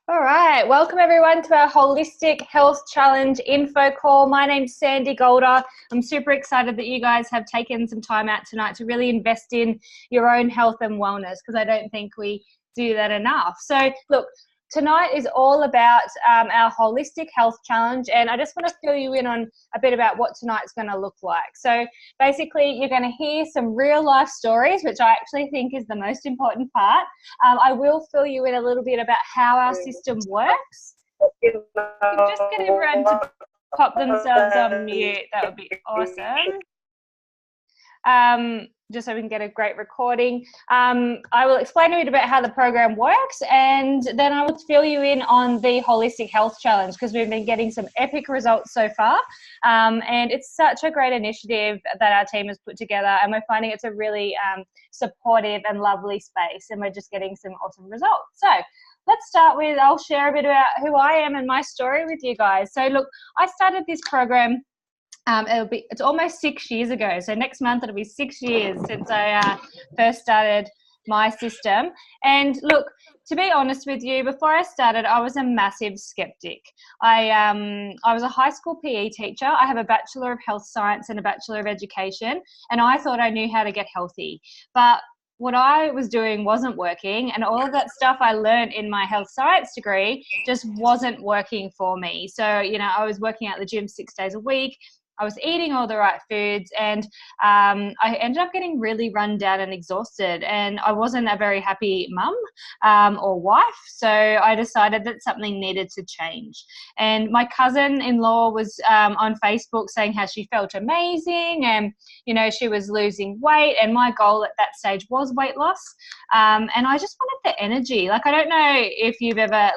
All right, welcome everyone to our Holistic Health Challenge info call. My name's Sandy Golder. I'm super excited that you guys have taken some time out tonight to really invest in your own health and wellness, because I don't think we do that enough. So look, tonight is all about our Holistic Health Challenge, and I just want to fill you in on a bit about what tonight's going to look like. So basically, you're going to hear some real life stories, which I actually think is the most important part. I will fill you in a little bit about how our system works. If you just get everyone to pop themselves on mute, that would be awesome. Just so we can get a great recording. I will explain a bit about how the program works, and then I will fill you in on the Holistic Health Challenge, because we've been getting some epic results so far, and it's such a great initiative that our team has put together, and we're finding it's a really supportive and lovely space, and we're just getting some awesome results. So let's start with, I'll share a bit about who I am and my story with you guys. So look, I started this program it's almost 6 years ago. So next month it'll be 6 years since I first started my system. And look, to be honest with you, before I started, I was a massive skeptic. I was a high school PE teacher. I have a Bachelor of Health Science and a Bachelor of Education, and I thought I knew how to get healthy. But what I was doing wasn't working, and all of that stuff I learned in my health science degree just wasn't working for me. So, I was working out the gym 6 days a week. I was eating all the right foods, and I ended up getting really run down and exhausted, and I wasn't a very happy mum or wife, so I decided that something needed to change. And my cousin-in-law was on Facebook saying how she felt amazing, and she was losing weight, and my goal at that stage was weight loss, and I just wanted the energy. Like, I don't know if you've ever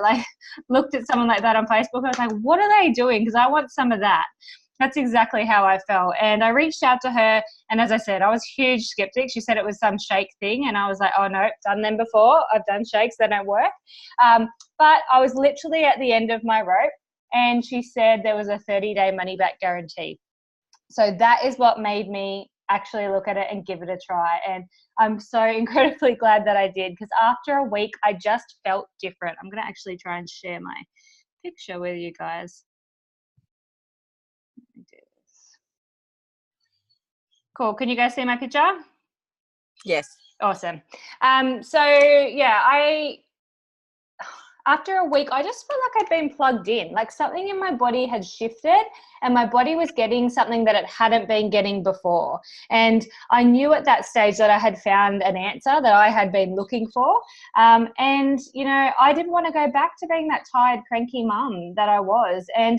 looked at someone like that on Facebook. I was like, what are they doing? Because I want some of that. That's exactly how I felt. And I reached out to her, and as I said, I was a huge skeptic. She said it was some shake thing, and I was like, oh no, done them before. I've done shakes, they don't work. But I was literally at the end of my rope, and she said there was a 30-day money-back guarantee. So that is what made me actually look at it and give it a try. And I'm so incredibly glad that I did, because after a week, I just felt different. I'm going to actually try and share my picture with you guys. Cool. Can you guys see my picture? Yes. Awesome. So yeah, after a week, I just felt like I'd been plugged in, like something in my body had shifted, and my body was getting something that it hadn't been getting before. And I knew at that stage that I had found an answer that I had been looking for. And, I didn't want to go back to being that tired, cranky mum that I was. And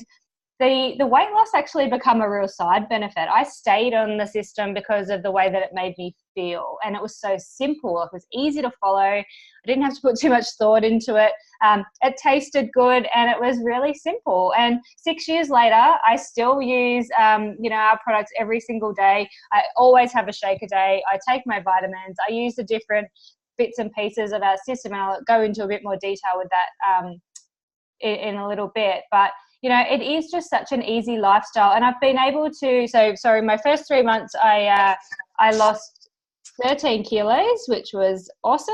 the weight loss actually become a real side benefit. I stayed on the system because of the way that it made me feel, and it was so simple. It was easy to follow. I didn't have to put too much thought into it. It tasted good, and it was really simple. And 6 years later, I still use our products every single day. I always have a shake a day. I take my vitamins. I use the different bits and pieces of our system, and I'll go into a bit more detail with that in a little bit. But it is just such an easy lifestyle, and I've been able to. My first 3 months, I lost 13 kilos, which was awesome.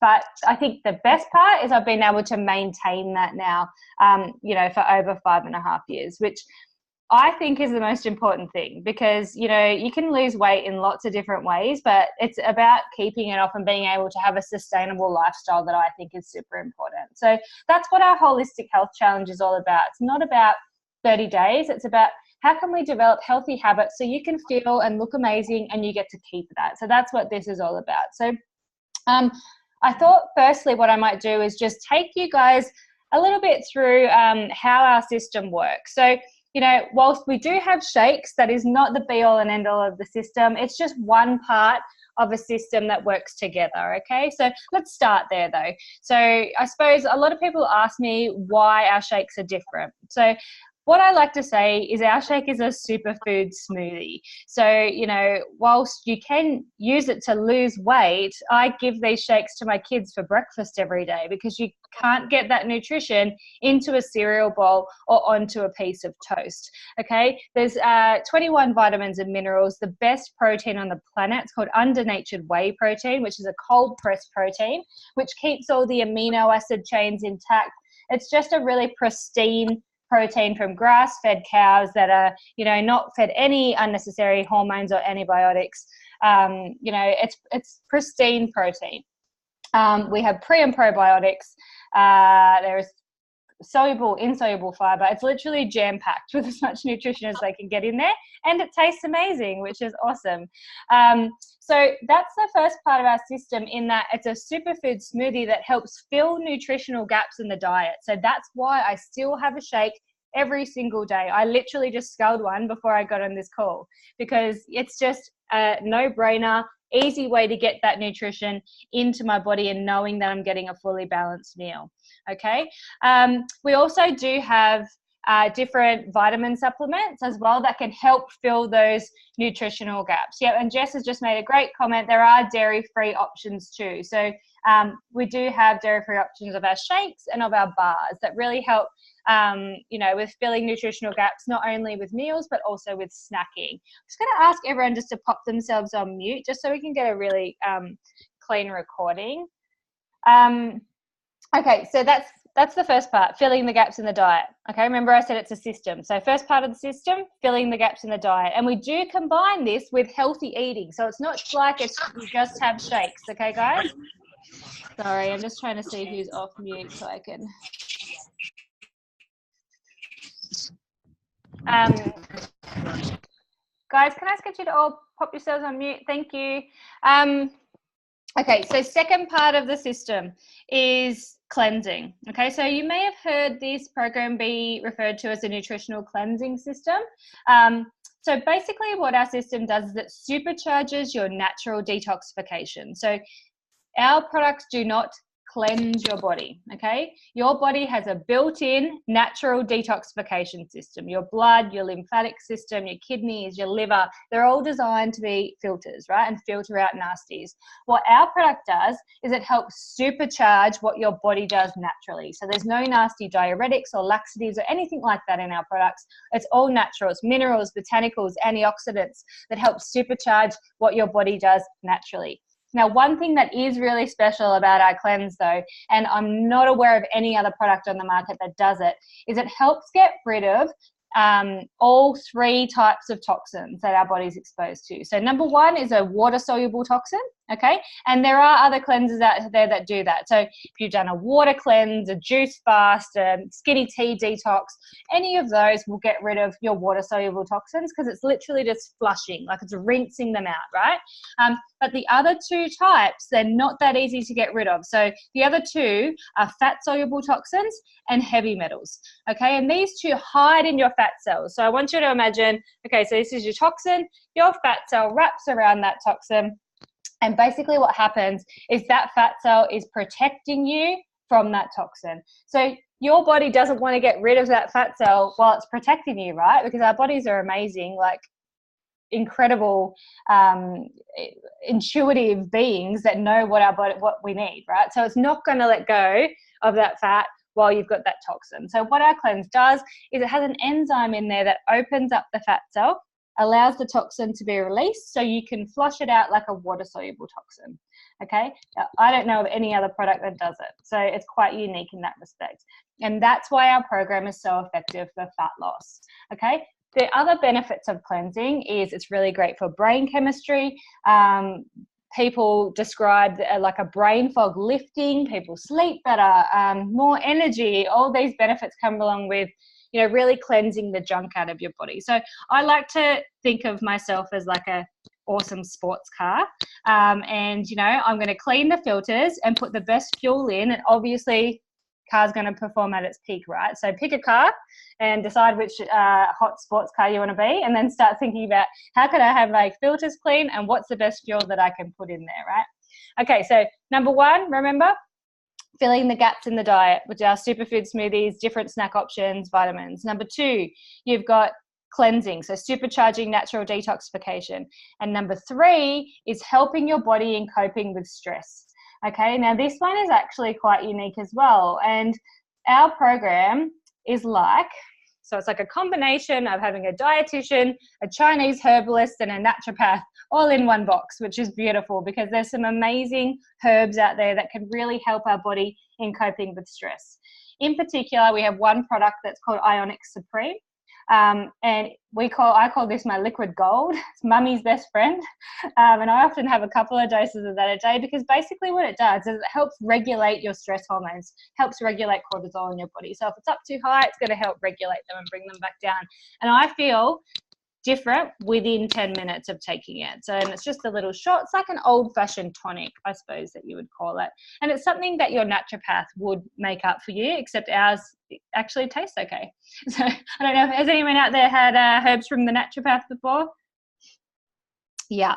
But I think the best part is I've been able to maintain that now, for over 5.5 years, which I think is the most important thing, because, you can lose weight in lots of different ways, but it's about keeping it off and being able to have a sustainable lifestyle that I think is super important. So that's what our Holistic Health Challenge is all about. It's not about 30 days. It's about how can we develop healthy habits so you can feel and look amazing, and you get to keep that. So that's what this is all about. So I thought firstly what I might do is just take you guys a little bit through how our system works. So whilst we do have shakes, that is not the be all and end all of the system. It's just one part of a system that works together, okay? So let's start there though. So I suppose a lot of people ask me why our shakes are different. So what I like to say is our shake is a superfood smoothie. So, you know, whilst you can use it to lose weight, I give these shakes to my kids for breakfast every day because you can't get that nutrition into a cereal bowl or onto a piece of toast. Okay, there's 21 vitamins and minerals, the best protein on the planet. It's called Undernatured Whey protein, which is a cold pressed protein, which keeps all the amino acid chains intact. It's just a really pristine protein from grass-fed cows that are, you know, not fed any unnecessary hormones or antibiotics. You know, it's pristine protein. We have pre and probiotics. There is soluble, insoluble fiber. It's literally jam-packed with as much nutrition as they can get in there, and it tastes amazing, which is awesome. So that's the first part of our system, in that it's a superfood smoothie that helps fill nutritional gaps in the diet. So that's why I still have a shake every single day. I literally just sculled one before I got on this call because it's just a no-brainer, easy way to get that nutrition into my body and knowing that I'm getting a fully balanced meal. Okay. We also do have different vitamin supplements as well that can help fill those nutritional gaps. Yeah, and Jess has just made a great comment. There are dairy-free options too. So we do have dairy-free options of our shakes and of our bars that really help, you know, with filling nutritional gaps, not only with meals, but also with snacking. I'm just going to ask everyone just to pop themselves on mute, just so we can get a really clean recording. Okay, so that's the first part, filling the gaps in the diet. Okay, remember I said it's a system. So first part of the system, filling the gaps in the diet. And we do combine this with healthy eating. So it's not like you just have shakes. Okay, guys? Sorry, I'm just trying to see who's off mute so I can... guys, can I ask you to all pop yourselves on mute? Thank you. Okay, so second part of the system is cleansing. Okay, so you may have heard this program be referred to as a nutritional cleansing system. So basically what our system does is it supercharges your natural detoxification. So our products do not cleanse your body, okay? Your body has a built-in natural detoxification system. Your blood, your lymphatic system, your kidneys, your liver, they're all designed to be filters, right? And filter out nasties. What our product does is it helps supercharge what your body does naturally. So there's no nasty diuretics or laxatives or anything like that in our products. It's all natural. It's minerals, botanicals, antioxidants that help supercharge what your body does naturally. Now, one thing that is really special about our cleanse though, and I'm not aware of any other product on the market that does it, is it helps get rid of all three types of toxins that our body's exposed to. So number one is a water-soluble toxin, okay? And there are other cleansers out there that do that. So if you've done a water cleanse, a juice fast, a skinny tea detox, any of those will get rid of your water-soluble toxins because it's literally just flushing, like it's rinsing them out, right? But the other two types, they're not that easy to get rid of. So the other two are fat-soluble toxins and heavy metals, okay? And these two hide in your fat cells. So I want you to imagine, okay, so this is your toxin, your fat cell wraps around that toxin, and basically what happens is that fat cell is protecting you from that toxin. So your body doesn't want to get rid of that fat cell while it's protecting you, right? Because our bodies are amazing, like incredible, intuitive beings that know what we need, right? So it's not going to let go of that fat while you've got that toxin. So what our cleanse does is it has an enzyme in there that opens up the fat cell, allows the toxin to be released so you can flush it out like a water-soluble toxin, okay? Now, I don't know of any other product that does it, so it's quite unique in that respect. And that's why our program is so effective for fat loss, okay? The other benefits of cleansing is it's really great for brain chemistry. People describe like a brain fog lifting, people sleep better, more energy. All these benefits come along with, you know, really cleansing the junk out of your body. So I like to think of myself as like a awesome sports car. And, you know, I'm going to clean the filters and put the best fuel in, and obviously car's going to perform at its peak, right? So pick a car and decide which hot sports car you want to be, and then start thinking about how can I have my filters clean and what's the best fuel that I can put in there, right? Okay, so number one, remember, filling the gaps in the diet with our superfood smoothies, different snack options, vitamins. Number 2, you've got cleansing, so supercharging natural detoxification. And number 3 is helping your body in coping with stress. Okay, now this one is actually quite unique as well. And our program is so it's like a combination of having a dietitian, a Chinese herbalist, and a naturopath all in one box, which is beautiful because there's some amazing herbs out there that can really help our body in coping with stress. In particular, we have one product that's called Ionic Supreme. And I call this my liquid gold. It's mummy's best friend. And I often have a couple of doses of that a day because basically what it does is it helps regulate your stress hormones, helps regulate cortisol in your body. So if it's up too high, it's going to help regulate them and bring them back down. And I feel different within 10 minutes of taking it. So, and it's just a little shot. It's like an old-fashioned tonic, I suppose that you would call it. And it's something that your naturopath would make up for you, except ours actually tastes okay. So I don't know, has anyone out there had herbs from the naturopath before? Yeah.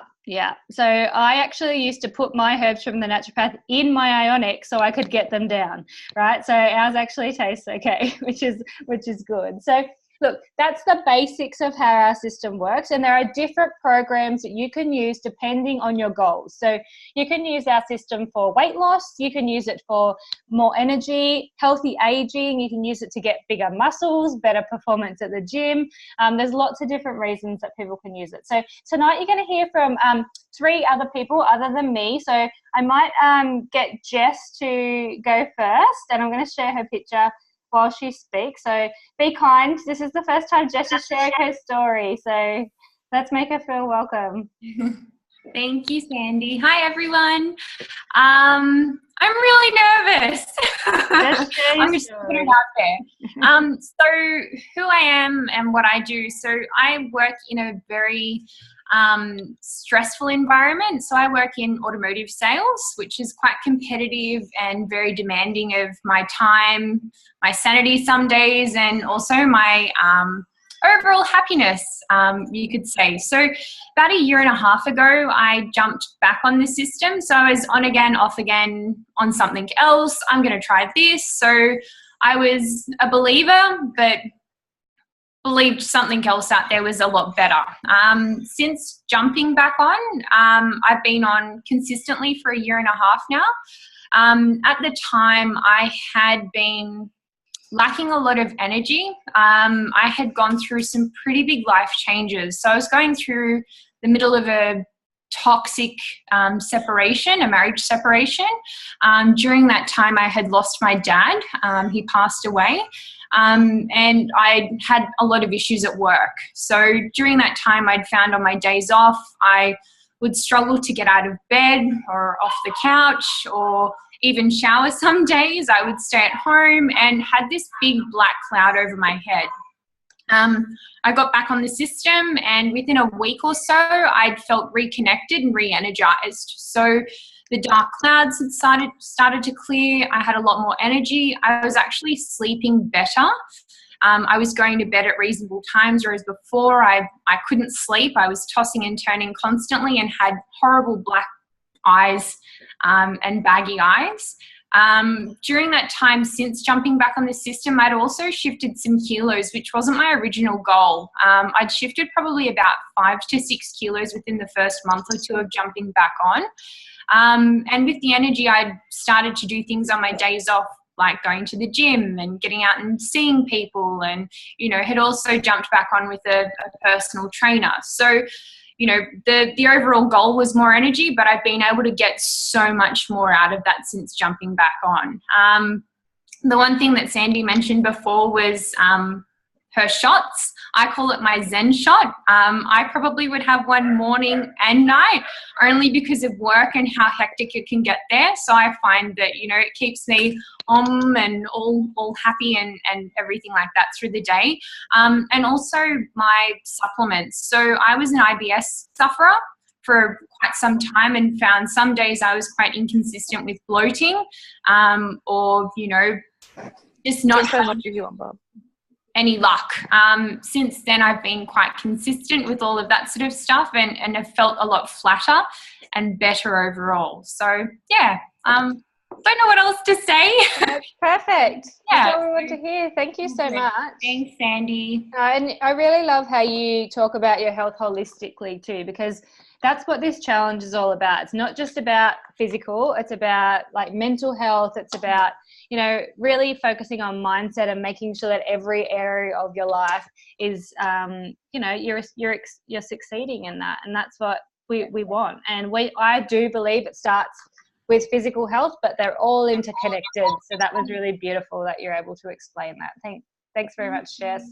So I actually used to put my herbs from the naturopath in my Ionic so I could get them down, right? So ours actually tastes okay, which is good. So look, that's the basics of how our system works, and there are different programs that you can use depending on your goals. So you can use our system for weight loss, you can use it for more energy, healthy aging, you can use it to get bigger muscles, better performance at the gym. There's lots of different reasons that people can use it. So tonight you're going to hear from 3 other people other than me. So I might get Jess to go first, and I'm going to share her picture while she speaks. So be kind. This is the first time Jess is sharing her story. So let's make her feel welcome. Thank you, Sandy. Hi, everyone. I'm really nervous. I'm just putting it out there. So who I am and what I do. So I work in a very stressful environment. So I work in automotive sales, which is quite competitive and very demanding of my time, my sanity some days, and also my overall happiness, you could say. So about a year and a half ago, I jumped back on the system. So I was on again, off again, on something else. I'm going to try this. So I was a believer, but believed something else out there was a lot better. Since jumping back on, I've been on consistently for a year and a half now. At the time, I had been lacking a lot of energy. I had gone through some pretty big life changes. So I was going through the middle of a toxic separation, a marriage separation. During that time, I had lost my dad. He passed away. And I had a lot of issues at work. So during that time, I'd found on my days off, I would struggle to get out of bed or off the couch or even shower some days. I would stay at home and had this big black cloud over my head. I got back on the system, and within a week or so, I'd felt reconnected and re-energized. So the dark clouds had started to clear. I had a lot more energy. I was actually sleeping better. I was going to bed at reasonable times, whereas before I couldn't sleep. I was tossing and turning constantly and had horrible black eyes and baggy eyes. During that time, since jumping back on the system, I'd also shifted some kilos, which wasn't my original goal. I'd shifted probably about 5 to 6 kilos within the first month or 2 of jumping back on. And with the energy, I'd started to do things on my days off, like going to the gym and getting out and seeing people, and, had also jumped back on with a personal trainer. So, the overall goal was more energy, but I've been able to get so much more out of that since jumping back on. The one thing that Sandy mentioned before was her shots. I call it my Zen shot. I probably would have one morning and night, only because of work and how hectic it can get there. So I find that, it keeps me and all happy and everything like that through the day. And also my supplements. So I was an IBS sufferer for quite some time and found some days I was quite inconsistent with bloating, or, just not having any luck. Since then, I've been quite consistent with all of that sort of stuff and have felt a lot flatter and better overall. So, yeah, don't know what else to say. That's perfect. Yeah. That's what we want to hear. Thank you so much. Thanks, Sandy. And I really love how you talk about your health holistically too, because that's what this challenge is all about. It's not just about physical, it's about like mental health. It's about, you know, really focusing on mindset and making sure that every area of your life is, you know, you're succeeding in that. And that's what we want. And I do believe it starts with physical health, but they're all interconnected. So that was really beautiful that you're able to explain that. Thanks very much, Jess.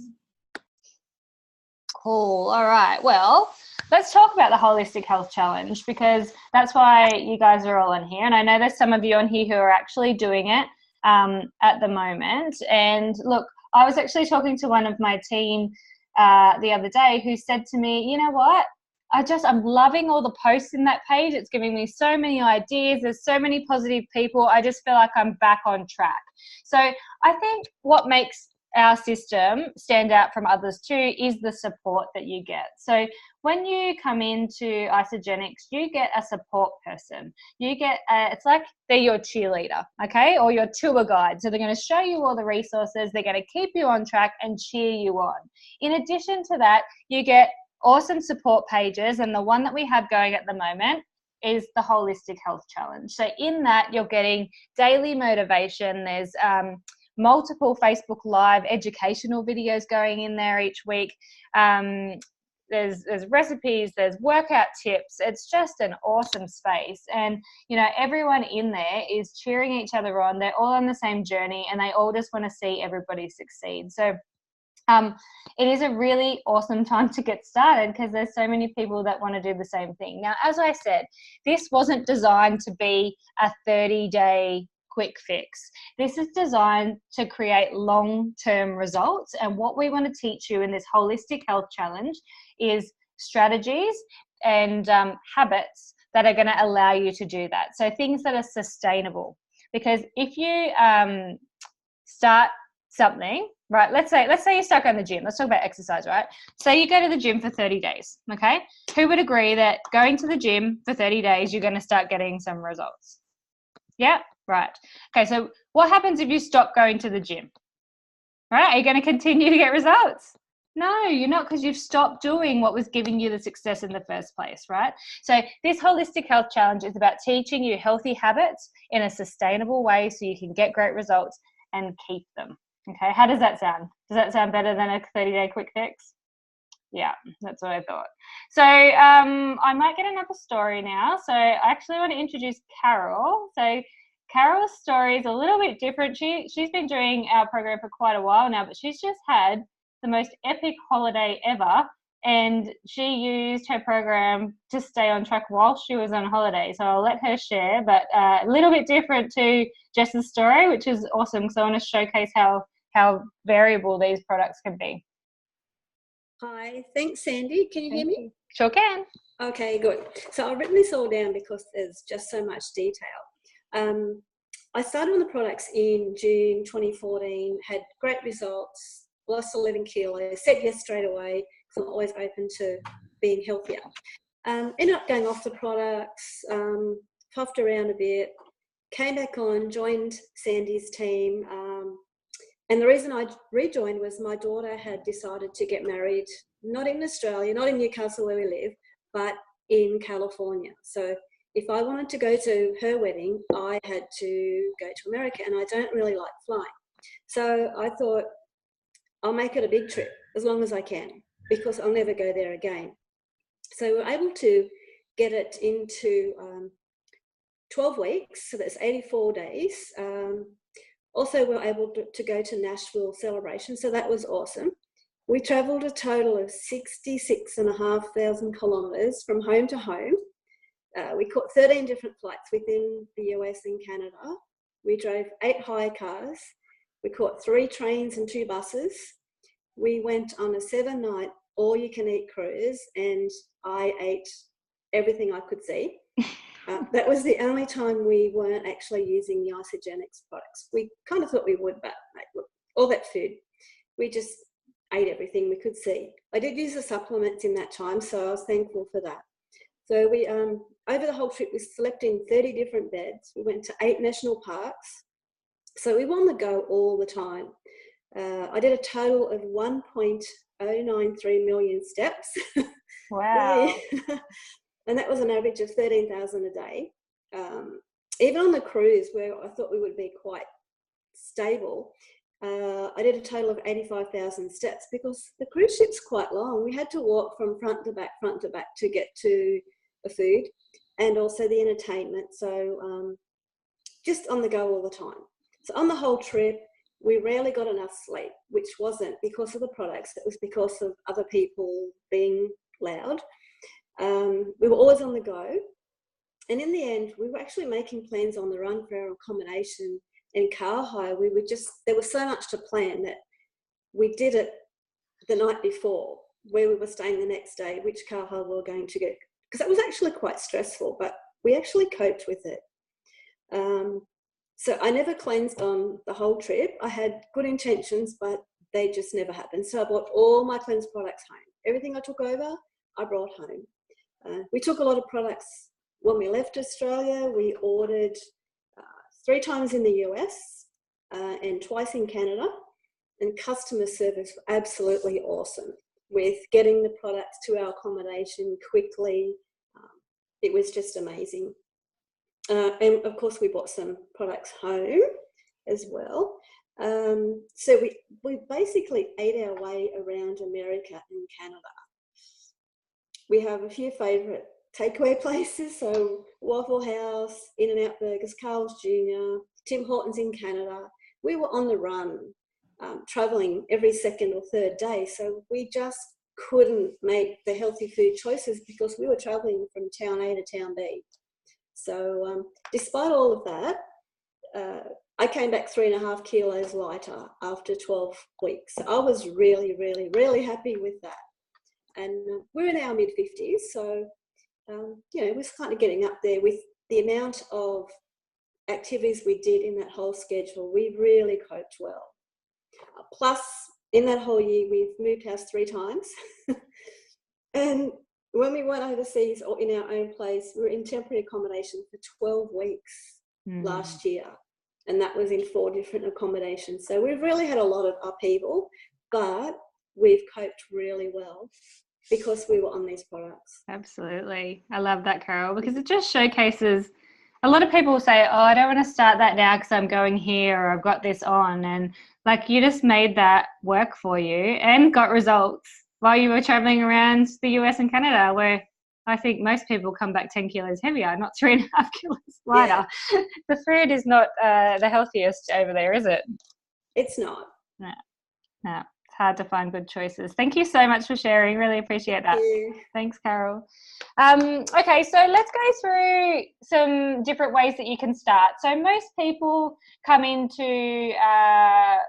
Cool. All right. Well, let's talk about the Holistic Health Challenge, because that's why you guys are all on here. And I know there's some of you on here who are actually doing it at the moment. And look, I was actually talking to one of my team the other day who said to me, you know what? I'm loving all the posts in that page. It's giving me so many ideas. There's so many positive people. I just feel like I'm back on track. So I think what makes our system stand out from others too is the support that you get. So when you come into Isagenix, you get a support person. You get it's like they're your cheerleader, okay, or your tour guide. So they're going to show you all the resources. They're going to keep you on track and cheer you on. In addition to that, you get awesome support pages, and the one that we have going at the moment is the Holistic Health Challenge. So in that, you're getting daily motivation. There's multiple Facebook Live educational videos going in there each week. There's recipes, there's workout tips. It's just an awesome space. And, you know, everyone in there is cheering each other on. They're all on the same journey, and they all just want to see everybody succeed. So it is a really awesome time to get started, because there's so many people that want to do the same thing. Now, as I said, this wasn't designed to be a 30-day quick fix. This is designed to create long-term results. And what we want to teach you in this Holistic Health Challenge is strategies and habits that are going to allow you to do that. So things that are sustainable. Because if you start something, right, let's say you start going to the gym. Let's talk about exercise, right? Say you go to the gym for 30 days, okay? Who would agree that going to the gym for 30 days, you're going to start getting some results? Yeah, right. Okay, so what happens if you stop going to the gym? Right? Are you going to continue to get results? No, you're not, because you've stopped doing what was giving you the success in the first place, right? So this Holistic Health Challenge is about teaching you healthy habits in a sustainable way so you can get great results and keep them. Okay, how does that sound? Does that sound better than a 30-day quick fix? Yeah, that's what I thought. So I might get another story now. So I actually want to introduce Carol. So Carol's story is a little bit different. She's been doing our program for quite a while now, but she's just had the most epic holiday ever, and she used her program to stay on track while she was on holiday. So I'll let her share, but a little bit different to Jess's story, which is awesome, because I want to showcase how variable these products can be. Hi, thanks Sandy. Can you hear me? Sure can. Okay, good. So I've written this all down because there's just so much detail. I started on the products in June 2014, had great results, lost 11 kilos, said yes straight away because I'm always open to being healthier. Ended up going off the products, puffed around a bit, came back on, joined Sandy's team. And the reason I rejoined was my daughter had decided to get married, not in Australia, not in Newcastle where we live, but in California. So if I wanted to go to her wedding, I had to go to America, and I don't really like flying. So I thought, I'll make it a big trip as long as I can, because I'll never go there again. So we were able to get it into 12 weeks, so that's 84 days. Also, we were able to go to Nashville Celebration, so that was awesome. We travelled a total of 66,500 kilometres from home to home. We caught 13 different flights within the US and Canada. We drove 8 hire cars. We caught 3 trains and 2 buses. We went on a 7-night all-you-can-eat cruise, and I ate everything I could see. That was the only time we weren't actually using the Isagenix products. We kind of thought we would, but look, all that food, we just ate everything we could see. I did use the supplements in that time, so I was thankful for that. So we, over the whole trip, we slept in 30 different beds. We went to 8 national parks. So we were on the go all the time. I did a total of 1.093 million steps. Wow. And that was an average of 13,000 a day. Even on the cruise, where I thought we would be quite stable, I did a total of 85,000 steps because the cruise ship's quite long. We had to walk from front to back to get to the food and also the entertainment. So just on the go all the time. So on the whole trip, we rarely got enough sleep, which wasn't because of the products. It was because of other people being loud. We were always on the go. And in the end, we were actually making plans on the run for our accommodation and car hire. There was so much to plan that we did it the night before, where we were staying the next day, which car hire we were going to get. Because that was actually quite stressful, but we actually coped with it. So I never cleansed on the whole trip. I had good intentions, but they just never happened. So I brought all my cleanse products home. Everything I took over, I brought home. We took a lot of products when we left Australia. We ordered 3 times in the US and twice in Canada. And customer service was absolutely awesome with getting the products to our accommodation quickly. It was just amazing. And of course, we bought some products home as well. So we basically ate our way around America and Canada. We have a few favourite takeaway places, so Waffle House, In-N-Out Burgers, Carl's Jr., Tim Hortons in Canada. We were on the run, travelling every second or third day, so we just couldn't make the healthy food choices because we were travelling from town A to town B. So despite all of that, I came back 3.5 kilos lighter after 12 weeks. I was really, really, really happy with that. And we're in our mid-50s, so, we're kind of getting up there with the amount of activities we did in that whole schedule. We really coped well. Plus, in that whole year, we've moved house 3 times. And when we went overseas or in our own place, we were in temporary accommodation for 12 weeks last year. And that was in 4 different accommodations. So we've really had a lot of upheaval, but we've coped really well because we were on these products. Absolutely. I love that, Carol, because it just showcases. A lot of people will say, I don't want to start that now because I'm going here or I've got this on. And like, you just made that work for you and got results while you were traveling around the US and Canada, where I think most people come back 10 kilos heavier, not 3.5 kilos lighter. Yeah. The food is not the healthiest over there, is it? It's not. No. It's hard to find good choices. Thank you so much for sharing. Really appreciate that. Thanks, Carol. Okay, so let's go through some different ways that you can start. So most people come into our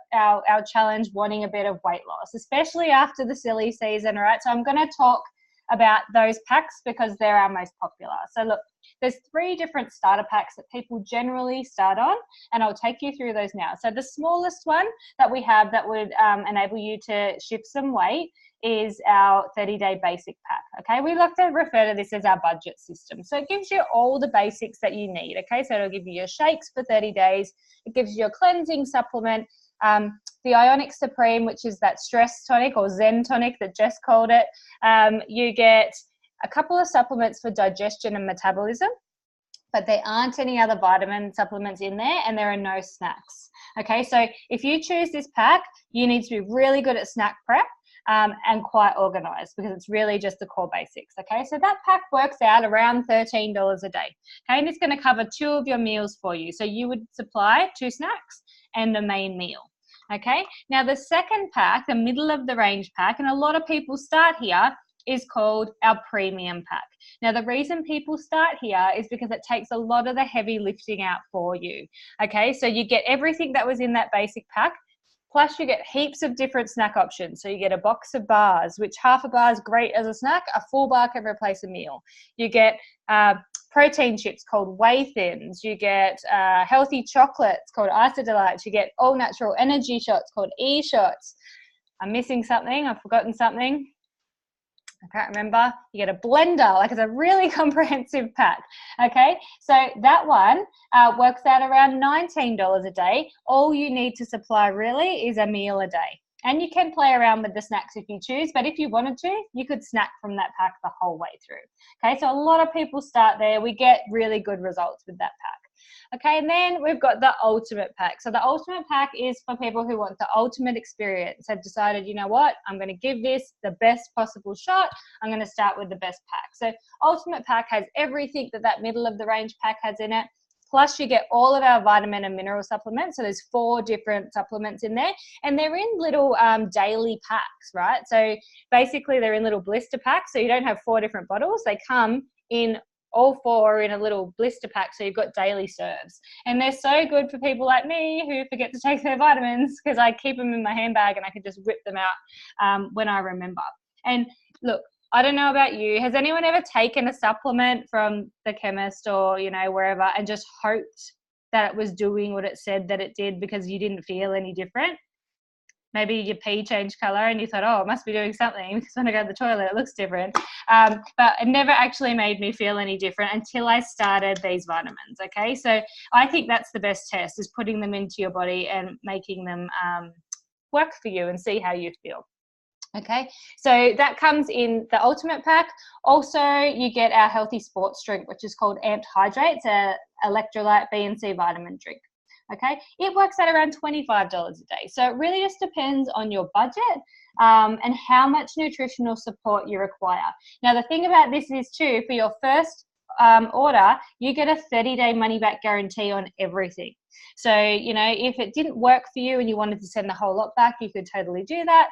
challenge wanting a bit of weight loss, especially after the silly season, all right? So I'm going to talk about those packs because they're our most popular. So look, there's 3 different starter packs that people generally start on, and I'll take you through those now. So the smallest one that we have that would enable you to shift some weight is our 30-day basic pack, okay? We like to refer to this as our budget system. So it gives you all the basics that you need, okay? So it'll give you your shakes for 30 days. It gives you a cleansing supplement, the Ionic Supreme, which is that stress tonic or Zen tonic that Jess called it. You get a couple of supplements for digestion and metabolism, but there aren't any other vitamin supplements in there, and there are no snacks. Okay, so if you choose this pack, you need to be really good at snack prep and quite organized because it's really just the core basics. Okay, so that pack works out around $13 a day. Okay, and it's going to cover 2 of your meals for you. So you would supply 2 snacks and the main meal. Okay, now the second pack, the middle of the range pack, and a lot of people start here, is called our premium pack. Now the reason people start here is because it takes a lot of the heavy lifting out for you. Okay, so you get everything that was in that basic pack, plus you get heaps of different snack options. So you get a box of bars, which half a bar is great as a snack, a full bar can replace a meal. You get protein chips called Whey Thins. You get healthy chocolates called Isodelights. You get all natural energy shots called E-shots. I'm missing something. I've forgotten something. I can't remember. You get a blender, like it's a really comprehensive pack. Okay, so that one works out around $19 a day. All you need to supply really is a meal a day. And you can play around with the snacks if you choose, but if you wanted to, you could snack from that pack the whole way through. Okay, so a lot of people start there. We get really good results with that pack. Okay, and then we've got the ultimate pack. So the ultimate pack is for people who want the ultimate experience. Have decided, you know what, I'm going to give this the best possible shot. I'm going to start with the best pack. So ultimate pack has everything that middle of the range pack has in it. Plus you get all of our vitamin and mineral supplements. So there's 4 different supplements in there, and they're in little daily packs, right? So basically they're in little blister packs. So you don't have 4 different bottles. They come in all 4 are in a little blister pack, so you've got daily serves. And they're so good for people like me who forget to take their vitamins, because I keep them in my handbag and I can just whip them out when I remember. And look, I don't know about you. Has anyone ever taken a supplement from the chemist or, you know, wherever, and just hoped that it was doing what it said that it did because you didn't feel any different? Maybe your pee changed colour and you thought, oh, it must be doing something because when I go to the toilet, it looks different. But it never actually made me feel any different until I started these vitamins, okay? So I think that's the best test, is putting them into your body and making them work for you and see how you feel. Okay, so that comes in the ultimate pack. Also, you get our healthy sports drink, which is called Amped Hydrate. It's an electrolyte B and C vitamin drink. Okay, it works at around $25 a day. So it really just depends on your budget and how much nutritional support you require. Now, the thing about this is too, for your first order, you get a 30-day money-back guarantee on everything. So, you know, if it didn't work for you and you wanted to send the whole lot back, you could totally do that.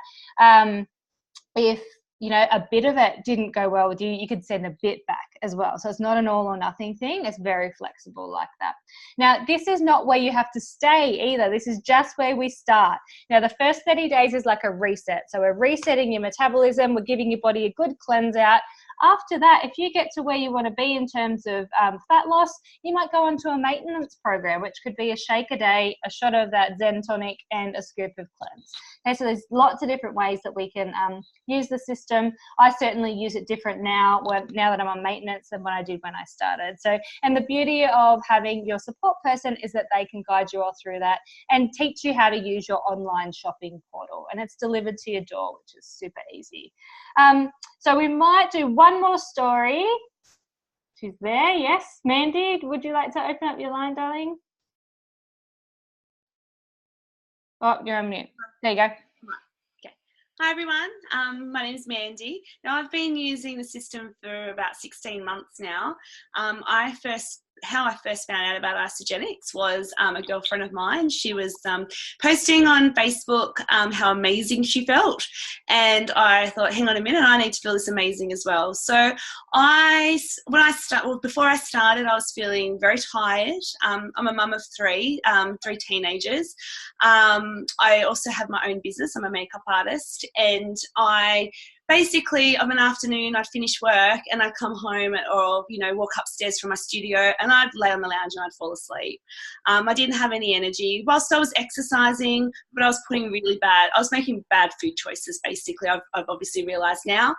If, you know, a bit of it didn't go well with you, you could send a bit back as well. So it's not an all or nothing thing. It's very flexible like that. Now, this is not where you have to stay either. This is just where we start. Now, the first 30 days is like a reset. So we're resetting your metabolism. We're giving your body a good cleanse out. After that, if you get to where you want to be in terms of fat loss, you might go on to a maintenance program, which could be a shake a day, a shot of that Zen tonic, and a scoop of cleanse. Okay, so there's lots of different ways that we can use the system. I certainly use it different now that I'm on maintenance than when I did when I started. So, and the beauty of having your support person is that they can guide you all through that and teach you how to use your online shopping portal. And it's delivered to your door, which is super easy. So we might do one more story. She's there, yes. Mandy, would you like to open up your line, darling? Oh, you're on mute. There you go. Okay. Hi, everyone. My name is Mandy. Now, I've been using the system for about 16 months now. How I first found out about Isagenix was a girlfriend of mine. She was posting on Facebook how amazing she felt. And I thought, hang on a minute, I need to feel this amazing as well. So before I started, I was feeling very tired. I'm a mum of 3 teenagers. I also have my own business. I'm a makeup artist. And basically, of an afternoon, I'd finish work and I'd come home or, you know, walk upstairs from my studio and I'd lay on the lounge and I'd fall asleep. I didn't have any energy whilst I was exercising, but I was making bad food choices, basically. I've obviously realised now.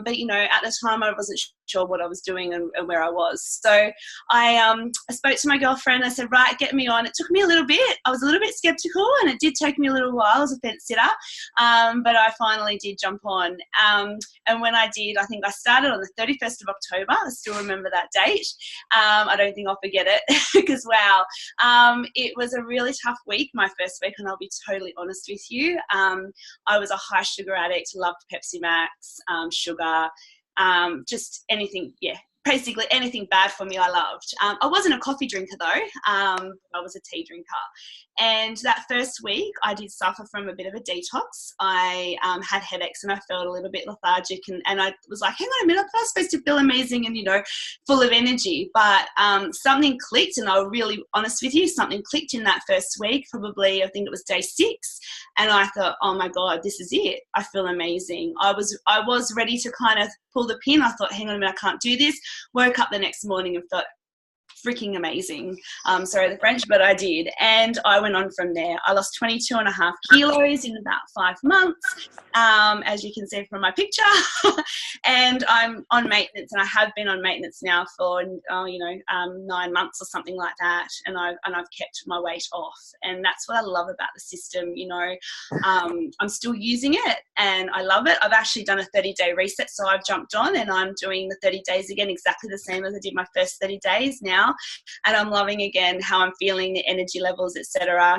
But, you know, at the time I wasn't sure what I was doing and where I was. So I spoke to my girlfriend. I said, right, get me on. It took me a little bit. I was a little bit skeptical and it did take me a little while as a fence sitter, but I finally did jump on. And when I did, I think I started on the 31st of October. I still remember that date. I don't think I'll forget it because, wow, it was a really tough week, my first week, and I'll be totally honest with you. I was a high sugar addict, loved Pepsi Max, sugar, just anything, basically anything bad for me I loved. I wasn't a coffee drinker though, I was a tea drinker. And that first week I did suffer from a bit of a detox. I had headaches and I felt a little bit lethargic and I was like, hang on a minute, I was supposed to feel amazing and, you know, full of energy. But something clicked, and I'm really honest with you, something clicked in that first week, probably I think it was day 6. And I thought, oh my God, this is it. I feel amazing. I was ready to kind of pull the pin. I thought, hang on a minute, I can't do this. Woke up the next morning and felt freaking amazing. Sorry the French, but I did. And I went on from there. I lost 22.5 kilos in about 5 months, as you can see from my picture. And I'm on maintenance, and I have been on maintenance now for 9 months or something like that. And I've kept my weight off, and that's what I love about the system. I'm still using it, and I love it. I've actually done a 30-day reset, so I've jumped on, and I'm doing the 30 days again, exactly the same as I did my first 30 days now. And I'm loving again how I'm feeling, the energy levels, etc.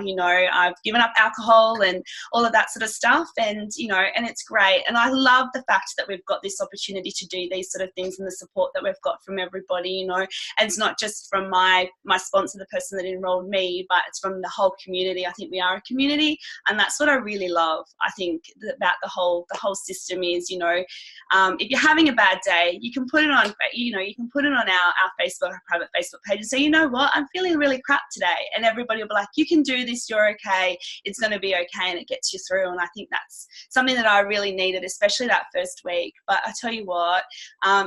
I've given up alcohol and all of that sort of stuff, and and it's great. And I love the fact that we've got this opportunity to do these sort of things, and the support that we've got from everybody. And it's not just from my sponsor, the person that enrolled me, but it's from the whole community. I think we are a community, and that's what I really love. I think about the whole system is, if you're having a bad day, you can put it on, you can put it on our Facebook, our private Facebook page, and say, you know what, I'm feeling really crap today, and everybody will be like, you can do this, you're okay, it's going to be okay, and it gets you through. And I think that's something that I really needed, especially that first week. But I tell you what,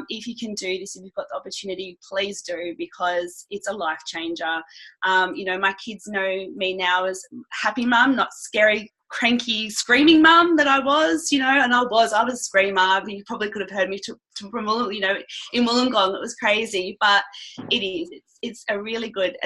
if you can do this, if you've got the opportunity, please do, because it's a life changer. My kids know me now as happy mum, not scary, cranky, screaming mum that I was, and I was a screamer. You probably could have heard me from in Wollongong. It was crazy, but it's a really good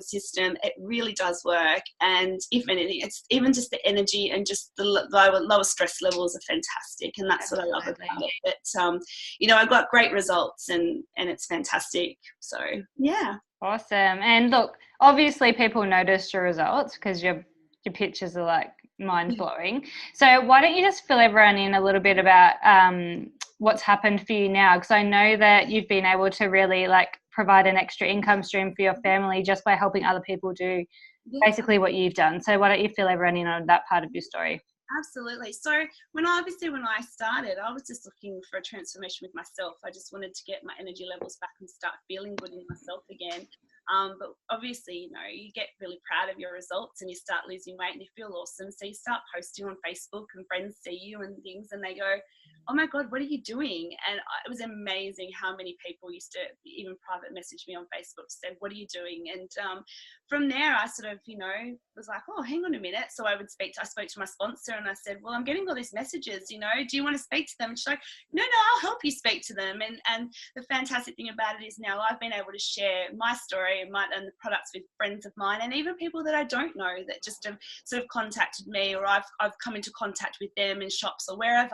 system. It really does work, and if anything, it's even just the energy and just the lower stress levels are fantastic, and that's what I love about it. But I got great results, and it's fantastic. So yeah, awesome. And look, obviously people noticed your results because your pictures are like mind-blowing. So why don't you just fill everyone in a little bit about what's happened for you now, because I know that you've been able to really provide an extra income stream for your family just by helping other people do basically what you've done. So why don't you fill everyone in on that part of your story? Absolutely. So when I started, I was just looking for a transformation with myself. I just wanted to get my energy levels back and start feeling good in myself again. But obviously, you get really proud of your results, and you start losing weight and you feel awesome. So you start posting on Facebook, and friends see you and things, and they go, oh my God, what are you doing? And it was amazing how many people used to even private message me on Facebook to say, what are you doing? And from there, I sort of, was like, oh, hang on a minute. So I spoke to my sponsor, and I said, well, I'm getting all these messages, do you want to speak to them? And she's like, no, I'll help you speak to them. And the fantastic thing about it is now I've been able to share my story and the products with friends of mine, and even people that I don't know that just have sort of contacted me, or I've come into contact with them in shops or wherever.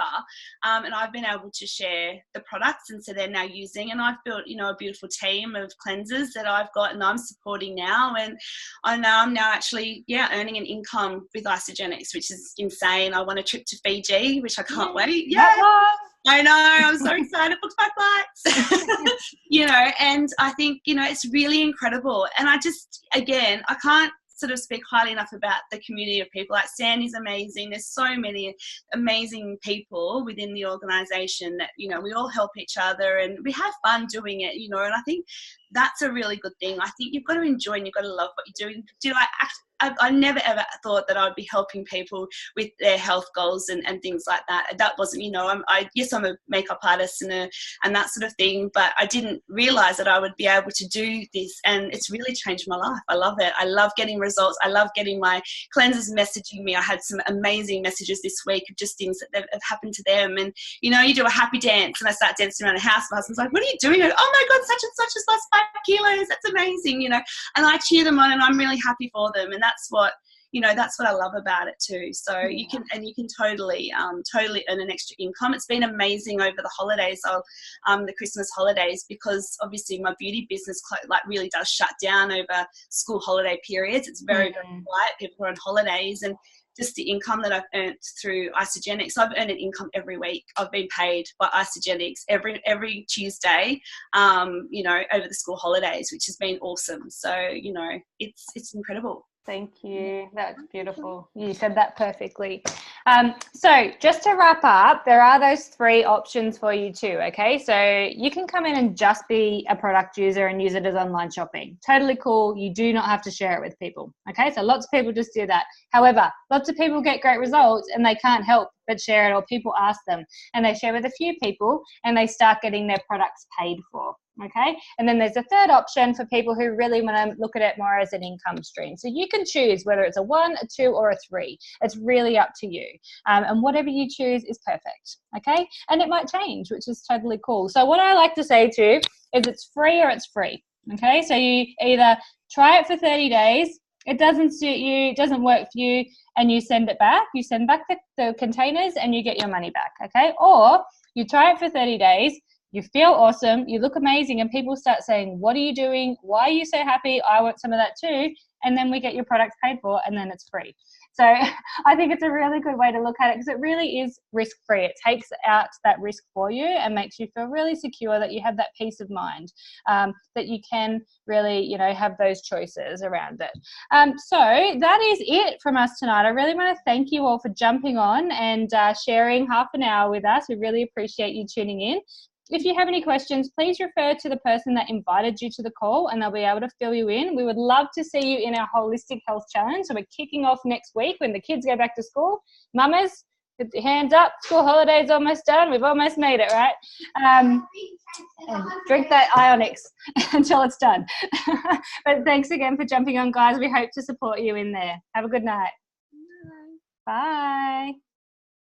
And I've been able to share the products, and so they're now using, and I've built, a beautiful team of cleansers that I've got and I'm supporting now. And I'm now actually, earning an income with Isagenix, which is insane. I want a trip to Fiji, which I can't wait. Yeah. I know, I'm so excited, booked my flights, and I think, it's really incredible. And I can't sort of speak highly enough about the community of people. Like Sandy's amazing. There's so many amazing people within the organisation that, we all help each other and we have fun doing it, and I think that's a really good thing. I think you've got to enjoy and you've got to love what you're doing. I never ever thought that I would be helping people with their health goals and things like that. That wasn't, I'm a makeup artist and that sort of thing, but I didn't realise that I would be able to do this, and it's really changed my life. I love it. I love getting results. I love getting my cleansers messaging me. I had some amazing messages this week of just things that have happened to them, and you do a happy dance, and I start dancing around the house. My husband's like, "What are you doing?" I go, "Oh my God, such and such has lost 5 kilos. That's amazing," and I cheer them on, and I'm really happy for them, and that's what I love about it too. So you can totally earn an extra income. It's been amazing over the holidays, the Christmas holidays, because obviously my beauty business really does shut down over school holiday periods. It's very, very quiet. People are on holidays, and just the income that I've earned through Isagenix. I've earned an income every week. I've been paid by Isagenix every Tuesday, over the school holidays, which has been awesome. So, it's incredible. Thank you. That's beautiful. You said that perfectly. So just to wrap up, there are those 3 options for you too, okay? So you can come in and just be a product user and use it as online shopping. Totally cool. You do not have to share it with people, okay? So lots of people just do that. However, lots of people get great results and they can't help but share it, or people ask them and they share with a few people and they start getting their products paid for. Okay, and then there's a third option for people who really want to look at it more as an income stream. So you can choose whether it's a 1, a 2, or a 3. It's really up to you. And whatever you choose is perfect. Okay, and it might change, which is totally cool. So what I like to say too is it's free or it's free. Okay, so you either try it for 30 days, it doesn't suit you, it doesn't work for you, and you send it back. You send back the containers and you get your money back. Okay, or you try it for 30 days, you feel awesome, you look amazing, and people start saying, what are you doing? Why are you so happy? I want some of that too. And then we get your products paid for, and then it's free. So I think it's a really good way to look at it because it really is risk-free. It takes out that risk for you and makes you feel really secure that you have that peace of mind, that you can really, you know, have those choices around it. So that is it from us tonight. I really want to thank you all for jumping on and sharing half an hour with us. We really appreciate you tuning in. If you have any questions, please refer to the person that invited you to the call and they'll be able to fill you in. We would love to see you in our Holistic Health Challenge. So we're kicking off next week when the kids go back to school. Mamas, put your hands up. School holiday's almost done. We've almost made it, right? And drink that Ionix until it's done. But thanks again for jumping on, guys. We hope to support you in there. Have a good night. Bye.